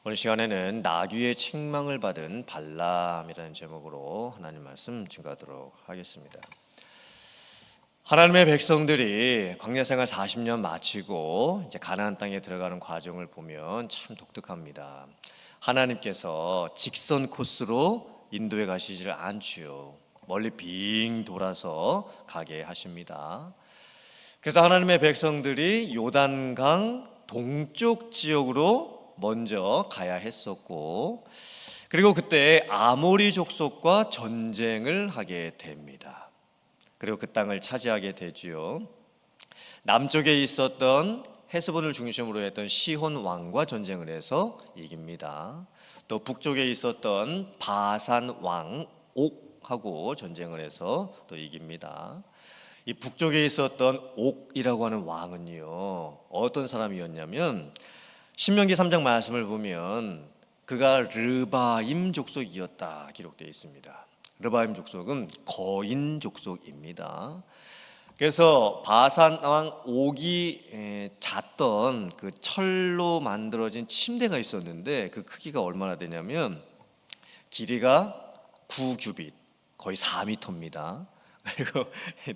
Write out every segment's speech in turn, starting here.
오늘 시간에는 나귀의 책망을 받은 발람이라는 제목으로 하나님 말씀 증거하도록 하겠습니다. 하나님의 백성들이 광야 생활 40년 마치고 이제 가나안 땅에 들어가는 과정을 보면 참 독특합니다. 하나님께서 직선 코스로 인도해 가시질 않지요. 멀리 빙 돌아서 가게 하십니다. 그래서 하나님의 백성들이 요단강 동쪽 지역으로 먼저 가야 했었고, 그리고 그때 아모리 족속과 전쟁을 하게 됩니다. 그리고 그 땅을 차지하게 되지요. 남쪽에 있었던 헤스본을 중심으로 했던 시혼 왕과 전쟁을 해서 이깁니다. 또 북쪽에 있었던 바산 왕 옥하고 전쟁을 해서 또 이깁니다. 이 북쪽에 있었던 옥이라고 하는 왕은요, 어떤 사람이었냐면 신명기 3장 말씀을 보면 그가 르바임 족속이었다 기록되어 있습니다. 르바임 족속은 거인 족속입니다. 그래서 바산 왕 옥이 잤던 그 철로 만들어진 침대가 있었는데 그 크기가 얼마나 되냐면 길이가 9규빗, 거의 4m입니다. 그리고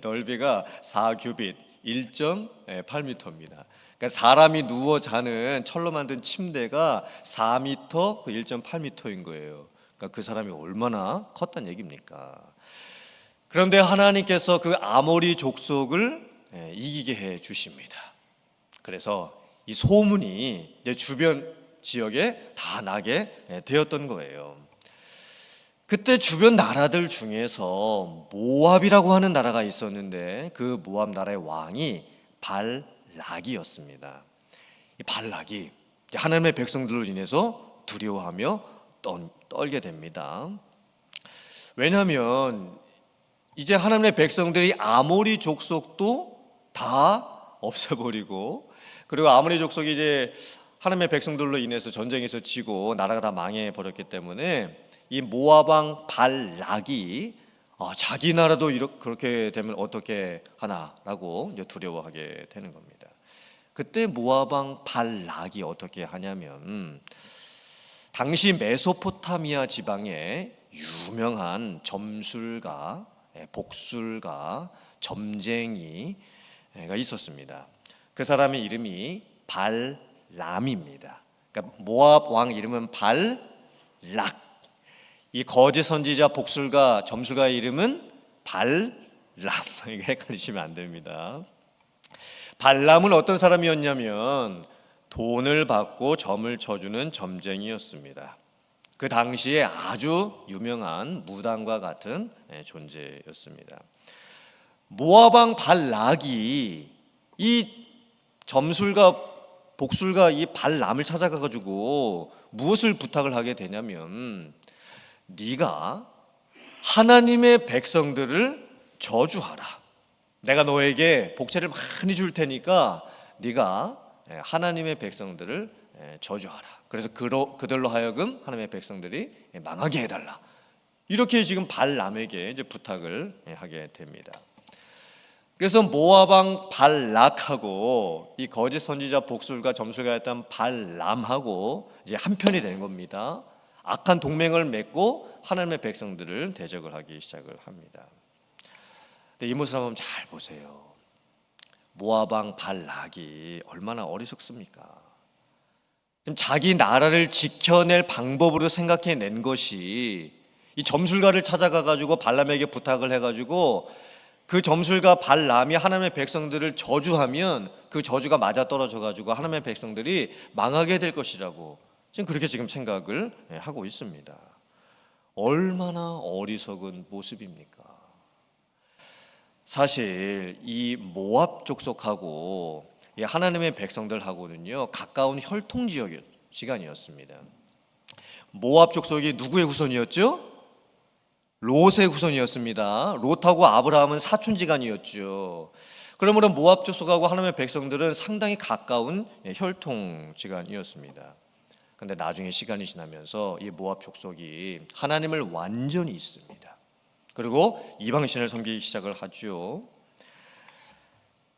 넓이가 4규빗, 1.8m입니다. 그러니까 사람이 누워 자는 철로 만든 침대가 4m, 1.8m인 거예요. 그러니까 그 사람이 얼마나 컸다는 얘기입니까? 그런데 하나님께서 그 아모리 족속을 이기게 해 주십니다. 그래서 이 소문이 내 주변 지역에 다 나게 되었던 거예요. 그때 주변 나라들 중에서 모압이라고 하는 나라가 있었는데 그 모압 나라의 왕이 발락이었습니다. 이 발락이 하나님의 백성들로 인해서 두려워하며 떨게 됩니다. 왜냐하면 이제 하나님의 백성들이 아모리 족속도 다 없애버리고, 그리고 아모리 족속이 이제 하나님의 백성들로 인해서 전쟁에서 지고 나라가 다 망해버렸기 때문에 이 모압 왕 발락이 자기 나라도 그렇게 되면 어떻게 하나라고 이제 두려워하게 되는 겁니다. 그때 모압 왕 발락이 어떻게 하냐면 당시 메소포타미아 지방에 유명한 점술가, 복술가, 점쟁이가 있었습니다. 그 사람의 이름이 발람입니다. 그러니까 모압 왕 이름은 발락, 이 거짓 선지자, 복술가, 점술가의 이름은 발람. 이거 헷갈리시면 안 됩니다. 발람은 어떤 사람이었냐면 돈을 받고 점을 쳐주는 점쟁이였습니다. 그 당시에 아주 유명한 무당과 같은 존재였습니다. 모압 왕 발락이 이 점술가, 복술가 이 발람을 찾아가가지고 무엇을 부탁을 하게 되냐면, 네가 하나님의 백성들을 저주하라. 내가 너에게 복채를 많이 줄 테니까 네가 하나님의 백성들을 저주하라. 그래서 그들로 하여금 하나님의 백성들이 망하게 해달라. 이렇게 지금 발람에게 이제 부탁을 하게 됩니다. 그래서 모압 왕 발락하고 이 거짓 선지자, 복술가, 점술가였던 발람하고 이제 한편이 되는 겁니다. 악한 동맹을 맺고 하나님의 백성들을 대적을 하기 시작을 합니다. 근데 이 모습 한번 잘 보세요. 모압 왕 발락이 얼마나 어리석습니까? 지금 자기 나라를 지켜낼 방법으로 생각해낸 것이 이 점술가를 찾아가가지고 발람에게 부탁을 해가지고 그 점술가 발람이 하나님의 백성들을 저주하면 그 저주가 맞아떨어져가지고 하나님의 백성들이 망하게 될 것이라고 지금 그렇게 생각을 하고 있습니다. 얼마나 어리석은 모습입니까? 사실 이 모압 족속하고 하나님의 백성들하고는요 가까운 혈통 지간이었습니다. 모압 족속이 누구의 후손이었죠? 롯의 후손이었습니다. 롯하고 아브라함은 사촌지간이었죠. 그러므로 모압 족속하고 하나님의 백성들은 상당히 가까운 혈통 지간이었습니다. 그런데 나중에 시간이 지나면서 이 모압 족속이 하나님을 완전히 잊습니다. 그리고 이방신을 섬기기 시작을 하죠.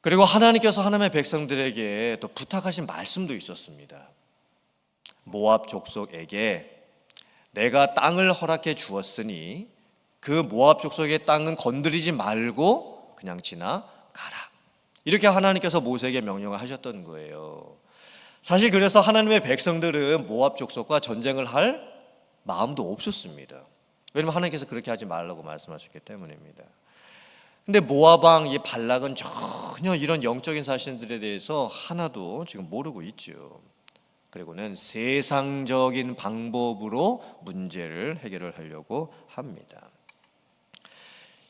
그리고 하나님께서 하나님의 백성들에게 또 부탁하신 말씀도 있었습니다. 모압 족속에게 내가 땅을 허락해 주었으니 그 모압 족속의 땅은 건드리지 말고 그냥 지나가라. 이렇게 하나님께서 모세에게 명령을 하셨던 거예요. 사실 그래서 하나님의 백성들은 모압 족속과 전쟁을 할 마음도 없었습니다. 왜냐하면 하나님께서 그렇게 하지 말라고 말씀하셨기 때문입니다. 근데 모압 왕 이 발락은 전혀 이런 영적인 사실들에 대해서 하나도 지금 모르고 있죠. 그리고는 세상적인 방법으로 문제를 해결을 하려고 합니다.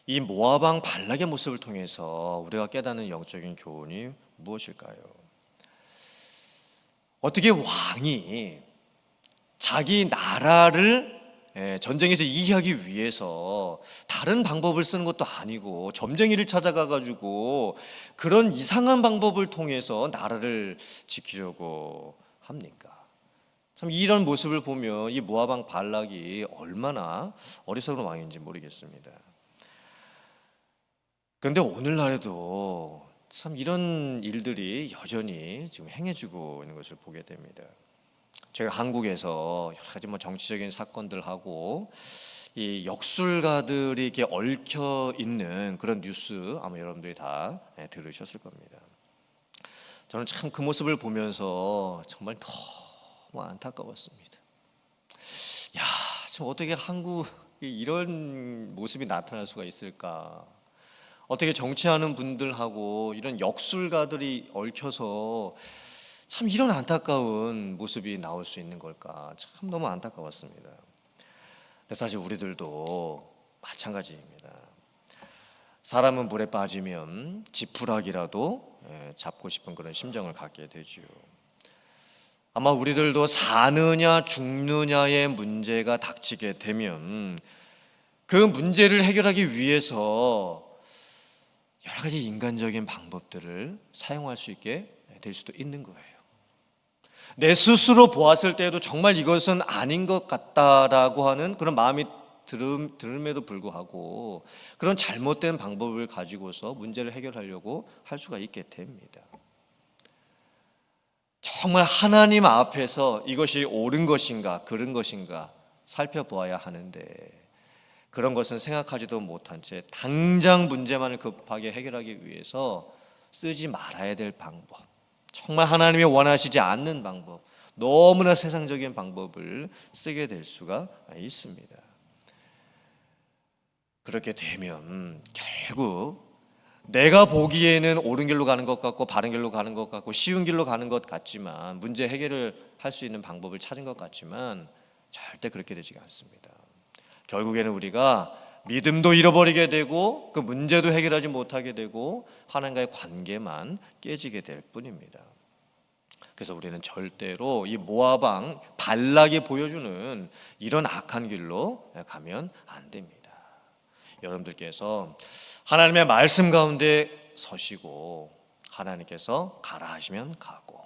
이 모압 왕 발락의 모습을 통해서 우리가 깨닫는 영적인 교훈이 무엇일까요? 어떻게 왕이 자기 나라를 전쟁에서 이기하기 위해서 다른 방법을 쓰는 것도 아니고 점쟁이를 찾아가 가지고 그런 이상한 방법을 통해서 나라를 지키려고 합니까? 참 이런 모습을 보면 이 모압 왕 발락이 얼마나 어리석은 왕인지 모르겠습니다. 그런데 오늘날에도 참 이런 일들이 여전히 지금 행해지고 있는 것을 보게 됩니다. 제가 한국에서 여러 가지 정치적인 사건들하고 이 역술가들이 이렇게 얽혀 있는 그런 뉴스 아마 여러분들이 다 들으셨을 겁니다. 저는 참 그 모습을 보면서 정말 너무 안타까웠습니다. 야, 참 어떻게 한국에 이런 모습이 나타날 수가 있을까? 어떻게 정치하는 분들하고 이런 역술가들이 얽혀서 참 이런 안타까운 모습이 나올 수 있는 걸까? 참 너무 안타까웠습니다. 근데 사실 우리들도 마찬가지입니다. 사람은 물에 빠지면 지푸라기라도 잡고 싶은 그런 심정을 갖게 되죠. 아마 우리들도 사느냐 죽느냐의 문제가 닥치게 되면 그 문제를 해결하기 위해서 여러 가지 인간적인 방법들을 사용할 수 있게 될 수도 있는 거예요. 내 스스로 보았을 때도 정말 이것은 아닌 것 같다라고 하는 그런 마음이 들음에도 불구하고 그런 잘못된 방법을 가지고서 문제를 해결하려고 할 수가 있게 됩니다. 정말 하나님 앞에서 이것이 옳은 것인가 그른 것인가 살펴보아야 하는데 그런 것은 생각하지도 못한 채 당장 문제만을 급하게 해결하기 위해서 쓰지 말아야 될 방법, 정말 하나님이 원하시지 않는 방법, 너무나 세상적인 방법을 쓰게 될 수가 있습니다. 그렇게 되면 결국 내가 보기에는 옳은 길로 가는 것 같고 바른 길로 가는 것 같고 쉬운 길로 가는 것 같지만 문제 해결을 할 수 있는 방법을 찾은 것 같지만 절대 그렇게 되지가 않습니다. 결국에는 우리가 믿음도 잃어버리게 되고 그 문제도 해결하지 못하게 되고 하나님과의 관계만 깨지게 될 뿐입니다. 그래서 우리는 절대로 이 모압 왕 발락이 보여주는 이런 악한 길로 가면 안 됩니다. 여러분들께서 하나님의 말씀 가운데 서시고 하나님께서 가라 하시면 가고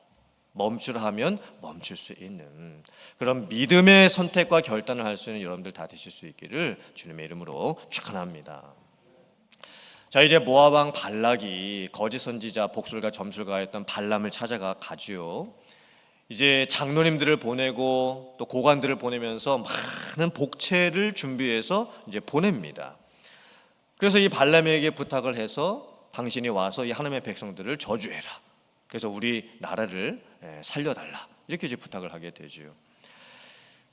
멈추라 하면 멈출 수 있는 그런 믿음의 선택과 결단을 할 수 있는 여러분들 다 되실 수 있기를 주님의 이름으로 축원합니다. 자, 이제 모압 왕 발락이 거짓 선지자, 복술가, 점술가였던 발람을 찾아가 가지요. 이제 장로님들을 보내고 또 고관들을 보내면서 많은 복채를 준비해서 이제 보냅니다. 그래서 이 발람에게 부탁을 해서 당신이 와서 이 하나님의 백성들을 저주해라. 그래서 우리 나라를 살려달라. 이렇게 이제 부탁을 하게 되죠.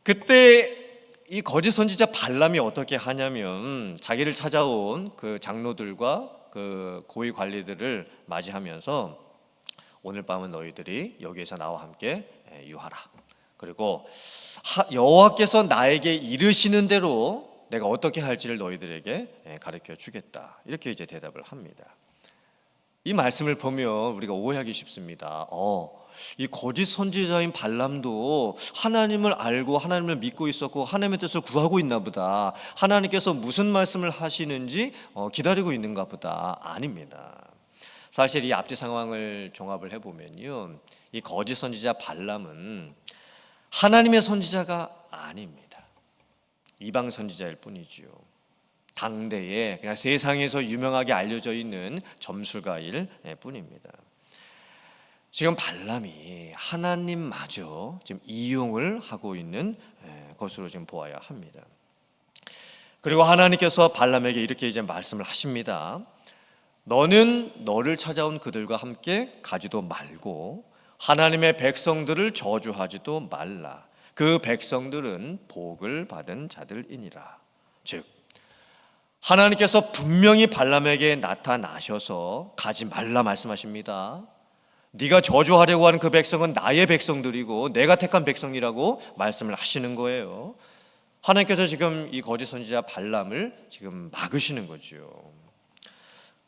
그때 이 거짓 선지자 발람이 어떻게 하냐면 자기를 찾아온 그 장로들과 그 고위 관리들을 맞이하면서 오늘 밤은 너희들이 여기에서 나와 함께 유하라. 그리고 여호와께서 나에게 이르시는 대로 내가 어떻게 할지를 너희들에게 가르쳐 주겠다. 이렇게 이제 대답을 합니다. 이 말씀을 보면 우리가 오해하기 쉽습니다. 이 거짓 선지자인 발람도 하나님을 알고 하나님을 믿고 있었고 하나님의 뜻을 구하고 있나 보다. 하나님께서 무슨 말씀을 하시는지 기다리고 있는가 보다. 아닙니다. 사실 이 앞뒤 상황을 종합을 해보면요, 이 거짓 선지자 발람은 하나님의 선지자가 아닙니다. 이방 선지자일 뿐이지요. 당대에 그냥 세상에서 유명하게 알려져 있는 점술가일 뿐입니다. 지금 발람이 하나님마저 지금 이용을 하고 있는 것으로 지금 보아야 합니다. 그리고 하나님께서 발람에게 이렇게 이제 말씀을 하십니다. 너는 너를 찾아온 그들과 함께 가지도 말고 하나님의 백성들을 저주하지도 말라. 그 백성들은 복을 받은 자들이니라. 즉 하나님께서 분명히 발람에게 나타나셔서 가지 말라 말씀하십니다. 네가 저주하려고 하는 그 백성은 나의 백성들이고 내가 택한 백성이라고 말씀을 하시는 거예요. 하나님께서 지금 이 거짓 선지자 발람을 지금 막으시는 거죠.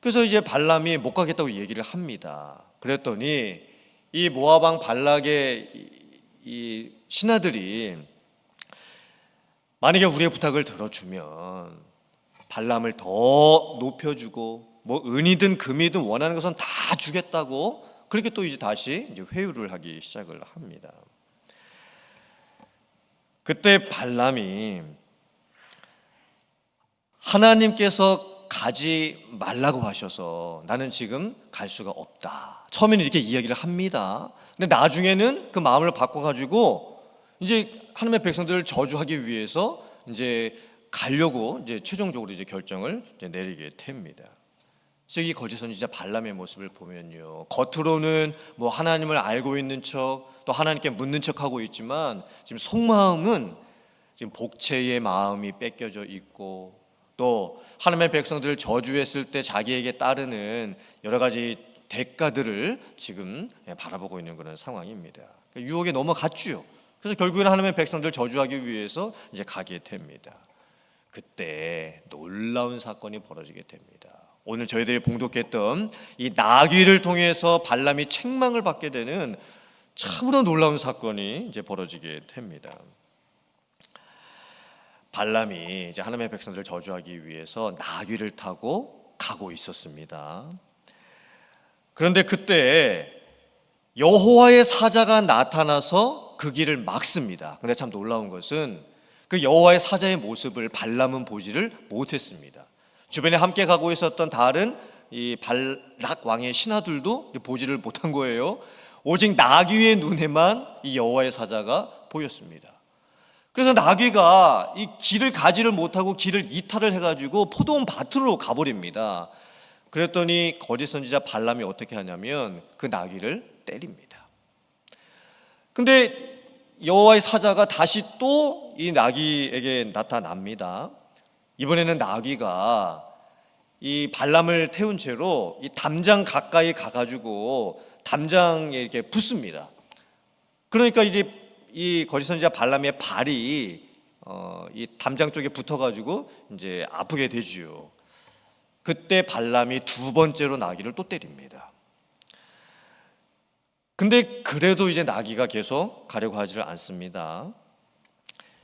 그래서 이제 발람이 못 가겠다고 얘기를 합니다. 그랬더니 이 모압 왕 발락의 이 신하들이 만약에 우리의 부탁을 들어주면 발람을 더 높여주고 뭐 은이든 금이든 원하는 것은 다 주겠다고 그렇게 또 이제 다시 이제 회유를 하기 시작을 합니다. 그때 발람이 하나님께서 가지 말라고 하셔서 나는 지금 갈 수가 없다. 처음에는 이렇게 이야기를 합니다. 근데 나중에는 그 마음을 바꿔가지고 이제 하나님의 백성들을 저주하기 위해서 이제 가려고 이제 최종적으로 이제 결정을 이제 내리게 됩니다. 즉 이 거짓 선지자 발람의 모습을 보면요, 겉으로는 뭐 하나님을 알고 있는 척 또 하나님께 묻는 척하고 있지만 지금 속마음은 지금 복체의 마음이 뺏겨져 있고 또 하나님의 백성들을 저주했을 때 자기에게 따르는 여러 가지 대가들을 지금 바라보고 있는 그런 상황입니다. 유혹에 넘어갔죠. 그래서 결국에는 하나님의 백성들을 저주하기 위해서 이제 가게 됩니다. 그때 놀라운 사건이 벌어지게 됩니다. 오늘 저희들이 봉독했던 이 나귀를 통해서 발람이 책망을 받게 되는 참으로 놀라운 사건이 이제 벌어지게 됩니다. 발람이 이제 하나님의 백성들을 저주하기 위해서 나귀를 타고 가고 있었습니다. 그런데 그때 여호와의 사자가 나타나서 그 길을 막습니다. 근데 참 놀라운 것은 그 여호와의 사자의 모습을 발람은 보지를 못했습니다. 주변에 함께 가고 있었던 다른 이 발락 왕의 신하들도 보지를 못한 거예요. 오직 나귀의 눈에만 이 여호와의 사자가 보였습니다. 그래서 나귀가 이 길을 가지를 못하고 길을 이탈을 해가지고 포도원 밭으로 가버립니다. 그랬더니 거짓 선지자 발람이 어떻게 하냐면 그 나귀를 때립니다. 근데 여호와의 사자가 다시 또 이 나귀에게 나타납니다. 이번에는 나귀가 이 발람을 태운 채로 이 담장 가까이 가가지고 담장에 이렇게 붙습니다. 그러니까 이제 이 거짓 선지자 발람의 발이 이 담장 쪽에 붙어가지고 이제 아프게 되지요. 그때 발람이 두 번째로 나귀를 또 때립니다. 근데 그래도 이제 나귀가 계속 가려고 하지를 않습니다.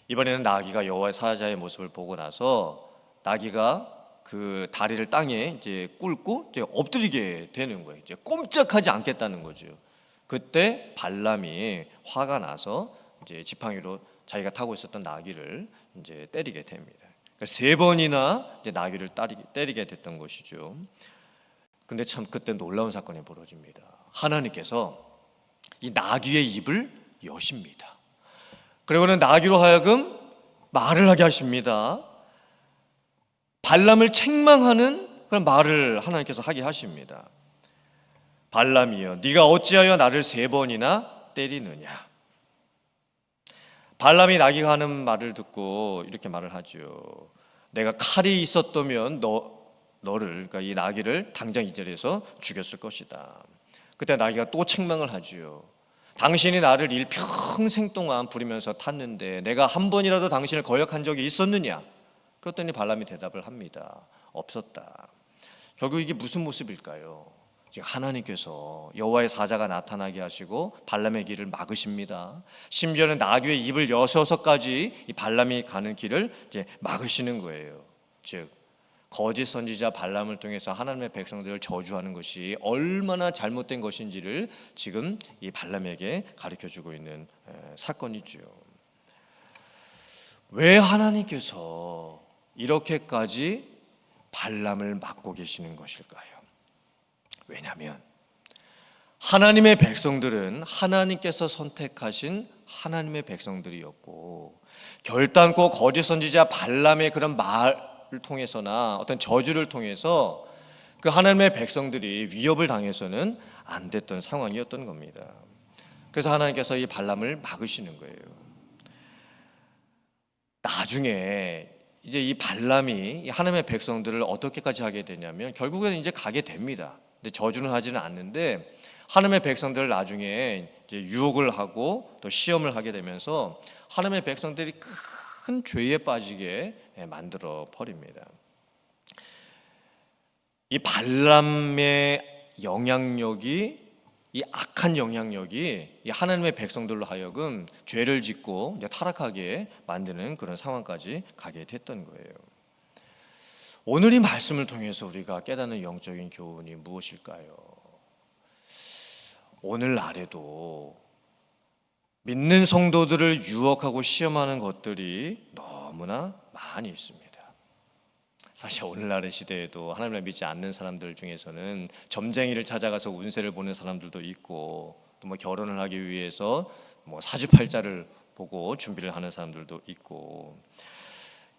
이번에는 나귀가 여호와의 사자의 모습을 보고 나서 나귀가 그 다리를 땅에 이제 꿇고 이제 엎드리게 되는 거예요. 이제 꼼짝하지 않겠다는 거죠. 그때 발람이 화가 나서 이제 지팡이로 자기가 타고 있었던 나귀를 이제 때리게 됩니다. 그러니까 세 번이나 이제 나귀를 때리게 됐던 것이죠. 근데 참 그때 놀라운 사건이 벌어집니다. 하나님께서 이 나귀의 입을 여십니다. 그리고는 나귀로 하여금 말을 하게 하십니다. 발람을 책망하는 그런 말을 하나님께서 하게 하십니다. 발람이여, 네가 어찌하여 나를 세 번이나 때리느냐. 발람이 나귀가 하는 말을 듣고 이렇게 말을 하죠. 내가 칼이 있었다면 너를, 그러니까 이 나귀를 당장 이 자리에서 죽였을 것이다. 그때 나귀가 또 책망을 하지요. 당신이 나를 일평생 동안 부리면서 탔는데 내가 한 번이라도 당신을 거역한 적이 있었느냐? 그랬더니 발람이 대답을 합니다. 없었다. 결국 이게 무슨 모습일까요? 지금 하나님께서 여호와의 사자가 나타나게 하시고 발람의 길을 막으십니다. 심지어는 나귀의 입을 여셔서까지 이 발람이 가는 길을 이제 막으시는 거예요. 즉 거짓 선지자 발람을 통해서 하나님의 백성들을 저주하는 것이 얼마나 잘못된 것인지를 지금 이 발람에게 가르쳐주고 있는 사건이죠. 왜 하나님께서 이렇게까지 발람을 막고 계시는 것일까요? 왜냐하면 하나님의 백성들은 하나님께서 선택하신 하나님의 백성들이었고, 결단코 거짓 선지자 발람의 그런 말을 통해서나 어떤 저주를 통해서 그 하나님의 백성들이 위협을 당해서는 안 됐던 상황이었던 겁니다. 그래서 하나님께서 이 발람을 막으시는 거예요. 나중에 이제 이 발람이 하나님의 백성들을 어떻게까지 하게 되냐면, 결국에는 이제 가게 됩니다. 근데 저주는 하지는 않는데 하나님의 백성들을 나중에 이제 유혹을 하고 또 시험을 하게 되면서 하나님의 백성들이 큰 죄에 빠지게 만들어 버립니다. 이 발람의 영향력이, 이 악한 영향력이 이 하나님의 백성들로 하여금 죄를 짓고 이제 타락하게 만드는 그런 상황까지 가게 됐던 거예요. 오늘 이 말씀을 통해서 우리가 깨닫는 영적인 교훈이 무엇일까요? 오늘날에도 믿는 성도들을 유혹하고 시험하는 것들이 너무나 많이 있습니다. 사실 오늘날의 시대에도 하나님을 믿지 않는 사람들 중에서는 점쟁이를 찾아가서 운세를 보는 사람들도 있고, 또 결혼을 하기 위해서 사주팔자를 보고 준비를 하는 사람들도 있고,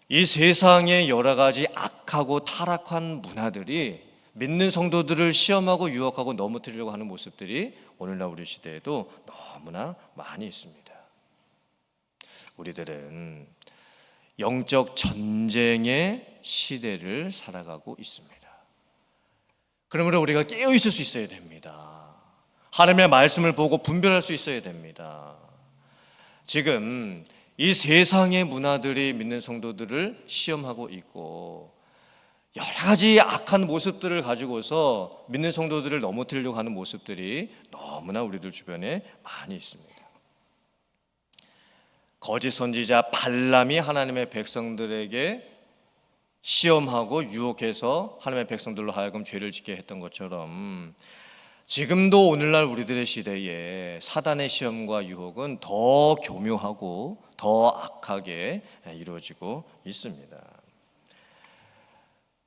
이 세상의 여러 가지 악하고 타락한 문화들이 믿는 성도들을 시험하고 유혹하고 넘어뜨리려고 하는 모습들이 오늘날 우리 시대에도 너무나 많이 있습니다. 우리들은 영적 전쟁의 시대를 살아가고 있습니다. 그러므로 우리가 깨어 있을 수 있어야 됩니다. 하나님의 말씀을 보고 분별할 수 있어야 됩니다. 지금 이 세상의 문화들이 믿는 성도들을 시험하고 있고, 여러 가지 악한 모습들을 가지고서 믿는 성도들을 넘어뜨리려고 하는 모습들이 너무나 우리들 주변에 많이 있습니다. 거짓 선지자 발람이 하나님의 백성들에게 시험하고 유혹해서 하나님의 백성들로 하여금 죄를 짓게 했던 것처럼, 지금도 오늘날 우리들의 시대에 사단의 시험과 유혹은 더 교묘하고 더 악하게 이루어지고 있습니다.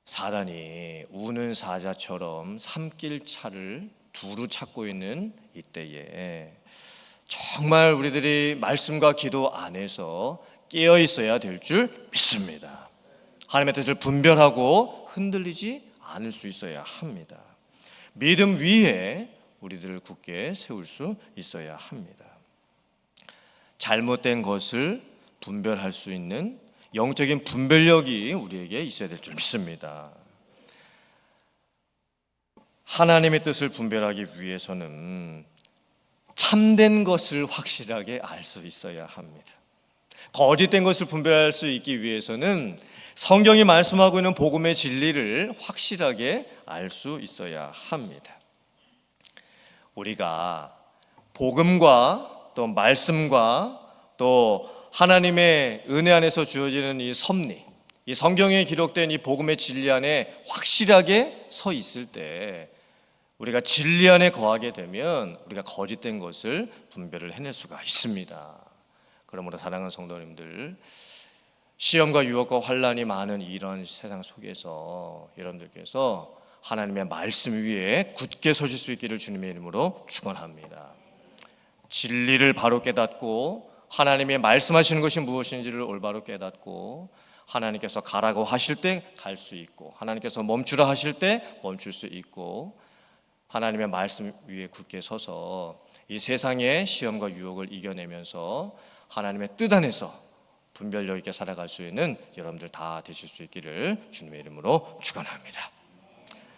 사단이 우는 사자처럼 삼킬 차를 두루 찾고 있는 이때에 정말 우리들이 말씀과 기도 안에서 깨어 있어야 될 줄 믿습니다. 하나님의 뜻을 분별하고 흔들리지 않을 수 있어야 합니다. 믿음 위에 우리들을 굳게 세울 수 있어야 합니다. 잘못된 것을 분별할 수 있는 영적인 분별력이 우리에게 있어야 될 줄 믿습니다. 하나님의 뜻을 분별하기 위해서는 참된 것을 확실하게 알 수 있어야 합니다. 거짓된 것을 분별할 수 있기 위해서는 성경이 말씀하고 있는 복음의 진리를 확실하게 알 수 있어야 합니다. 우리가 복음과 또 말씀과 또 하나님의 은혜 안에서 주어지는 이 섭리, 이 성경에 기록된 이 복음의 진리 안에 확실하게 서 있을 때, 우리가 진리 안에 거하게 되면 우리가 거짓된 것을 분별을 해낼 수가 있습니다. 그러므로 사랑하는 성도님들, 시험과 유혹과 환난이 많은 이런 세상 속에서 여러분들께서 하나님의 말씀 위에 굳게 서실 수 있기를 주님의 이름으로 축원합니다. 진리를 바로 깨닫고 하나님의 말씀하시는 것이 무엇인지를 올바로 깨닫고, 하나님께서 가라고 하실 때 갈 수 있고, 하나님께서 멈추라 하실 때 멈출 수 있고, 하나님의 말씀 위에 굳게 서서 이 세상의 시험과 유혹을 이겨내면서 하나님의 뜻 안에서 분별력 있게 살아갈 수 있는 여러분들 다 되실 수 있기를 주님의 이름으로 축원합니다.